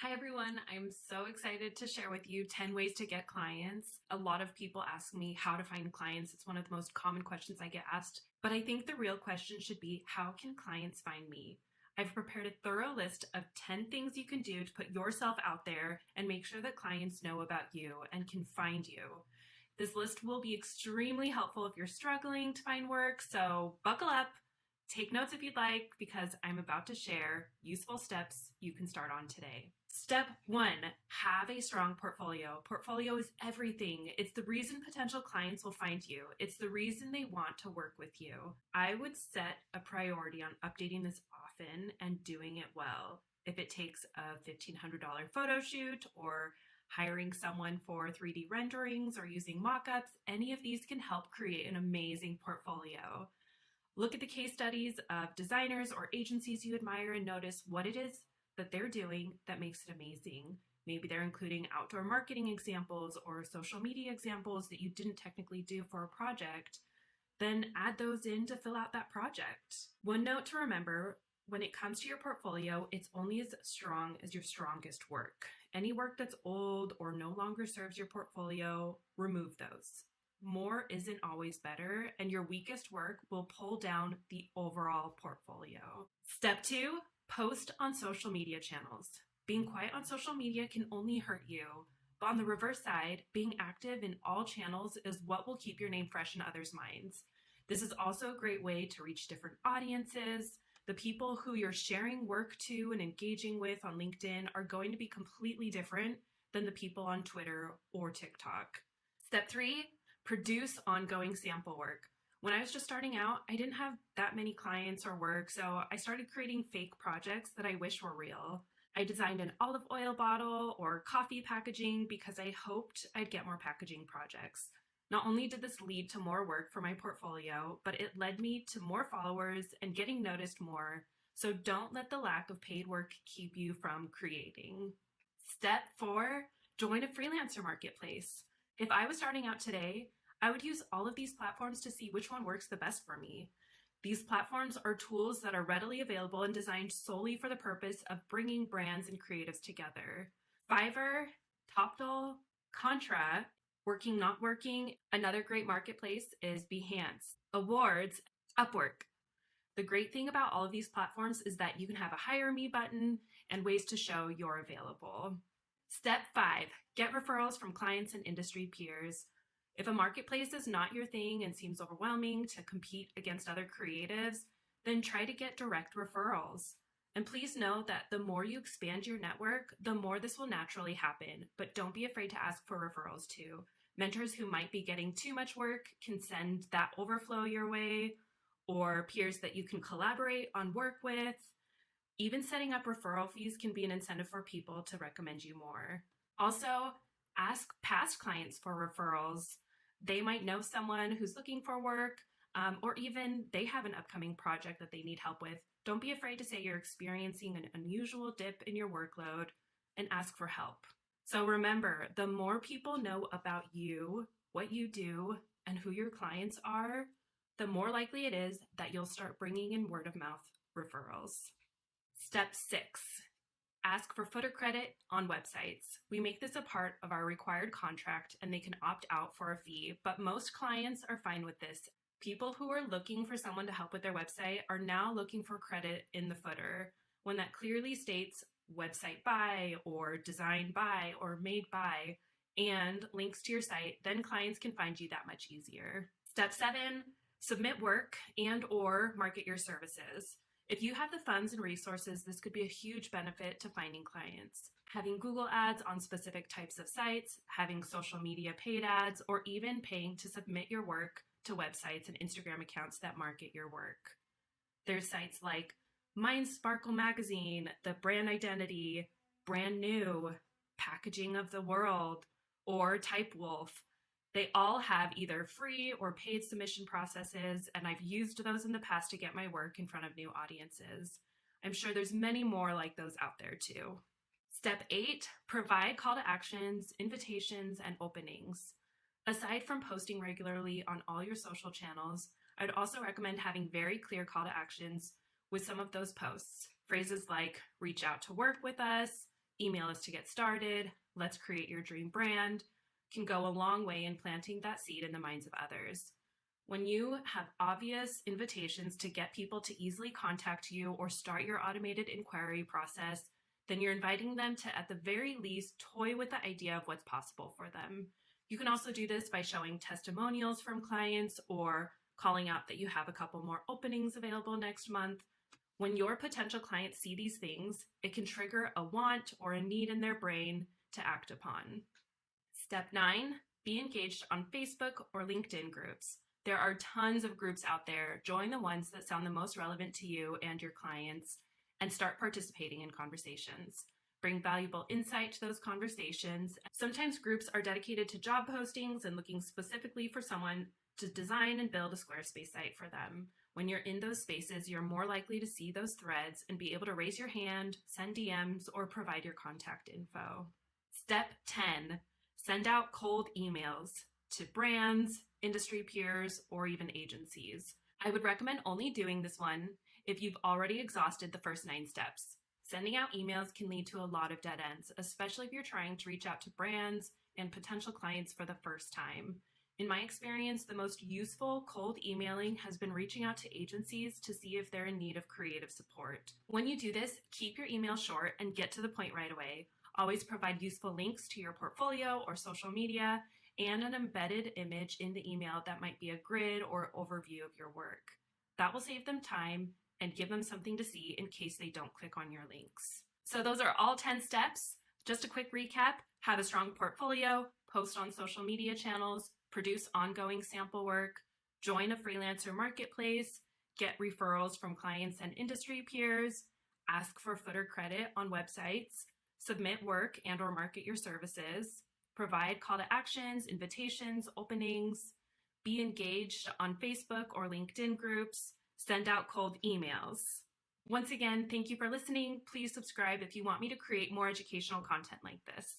Hi everyone, I'm so excited to share with you 10 ways to get clients. A lot of people ask me how to find clients. It's one of the most common questions I get asked, but I think the real question should be, how can clients find me? I've prepared a thorough list of 10 things you can do to put yourself out there and make sure that clients know about you and can find you. This list will be extremely helpful if you're struggling to find work, so buckle up. Take notes if you'd like, because I'm about to share useful steps you can start on today. Step 1, have a strong portfolio. Portfolio is everything. It's the reason potential clients will find you. It's the reason they want to work with you. I would set a priority on updating this often and doing it well. If it takes a $1,500 photo shoot or hiring someone for 3D renderings or using mockups, any of these can help create an amazing portfolio. Look at the case studies of designers or agencies you admire and notice what it is that they're doing that makes it amazing. Maybe they're including outdoor marketing examples or social media examples that you didn't technically do for a project. Then add those in to fill out that project. One note to remember, when it comes to your portfolio, it's only as strong as your strongest work. Any work that's old or no longer serves your portfolio, remove those. More isn't always better, and your weakest work will pull down the overall portfolio. Step 2, post on social media channels. Being quiet on social media can only hurt you, but on the reverse side, being active in all channels is what will keep your name fresh in others' minds. This is also a great way to reach different audiences. The people who you're sharing work to and engaging with on LinkedIn are going to be completely different than the people on Twitter or TikTok. Step 3, produce ongoing sample work. When I was just starting out, I didn't have that many clients or work, so I started creating fake projects that I wish were real. I designed an olive oil bottle or coffee packaging because I hoped I'd get more packaging projects. Not only did this lead to more work for my portfolio, but it led me to more followers and getting noticed more. So don't let the lack of paid work keep you from creating. Step 4, join a freelancer marketplace. If I was starting out today, I would use all of these platforms to see which one works the best for me. These platforms are tools that are readily available and designed solely for the purpose of bringing brands and creatives together. Fiverr, Toptal, Contra, Working Not Working. Another great marketplace is Behance. Awards, Upwork. The great thing about all of these platforms is that you can have a hire me button and ways to show you're available. Step 5, get referrals from clients and industry peers. If a marketplace is not your thing and seems overwhelming to compete against other creatives, then try to get direct referrals. And please know that the more you expand your network, the more this will naturally happen, but don't be afraid to ask for referrals too. Mentors who might be getting too much work can send that overflow your way, or peers that you can collaborate on work with. Even setting up referral fees can be an incentive for people to recommend you more. Also, ask past clients for referrals. They might know someone who's looking for work, or even they have an upcoming project that they need help with. Don't be afraid to say you're experiencing an unusual dip in your workload and ask for help. So remember, the more people know about you, what you do, and who your clients are, the more likely it is that you'll start bringing in word of mouth referrals. Step 6, ask for footer credit on websites. We make this a part of our required contract and they can opt out for a fee, but most clients are fine with this. People who are looking for someone to help with their website are now looking for credit in the footer, one that clearly states website by or design by or made by and links to your site. Then clients can find you that much easier. Step 7, submit work and or market your services. If you have the funds and resources, this could be a huge benefit to finding clients. Having Google ads on specific types of sites, having social media paid ads, or even paying to submit your work to websites and Instagram accounts that market your work. There's sites like Mind Sparkle Magazine, The Brand Identity, Brand New, Packaging of the World, or Typewolf. They all have either free or paid submission processes, and I've used those in the past to get my work in front of new audiences. I'm sure there's many more like those out there too. Step 8, provide call to actions, invitations, and openings. Aside from posting regularly on all your social channels, I'd also recommend having very clear call to actions with some of those posts. Phrases like reach out to work with us, email us to get started, let's create your dream brand, can go a long way in planting that seed in the minds of others. When you have obvious invitations to get people to easily contact you or start your automated inquiry process, then you're inviting them to, at the very least, toy with the idea of what's possible for them. You can also do this by showing testimonials from clients or calling out that you have a couple more openings available next month. When your potential clients see these things, it can trigger a want or a need in their brain to act upon. Step 9, be engaged on Facebook or LinkedIn groups. There are tons of groups out there. Join the ones that sound the most relevant to you and your clients and start participating in conversations. Bring valuable insight to those conversations. Sometimes groups are dedicated to job postings and looking specifically for someone to design and build a Squarespace site for them. When you're in those spaces, you're more likely to see those threads and be able to raise your hand, send DMs, or provide your contact info. Step 10, send out cold emails to brands, industry peers, or even agencies. I would recommend only doing this one if you've already exhausted the first 9 steps. Sending out emails can lead to a lot of dead ends, especially if you're trying to reach out to brands and potential clients for the first time. In my experience, the most useful cold emailing has been reaching out to agencies to see if they're in need of creative support. When you do this, keep your email short and get to the point right away. Always provide useful links to your portfolio or social media and an embedded image in the email that might be a grid or overview of your work. That will save them time and give them something to see in case they don't click on your links. So those are all 10 steps. Just a quick recap: have a strong portfolio, post on social media channels, produce ongoing sample work, join a freelancer marketplace, get referrals from clients and industry peers, ask for footer credit on websites, submit work and or market your services, provide call to actions, invitations, openings, be engaged on Facebook or LinkedIn groups, send out cold emails. Once again, thank you for listening. Please subscribe if you want me to create more educational content like this.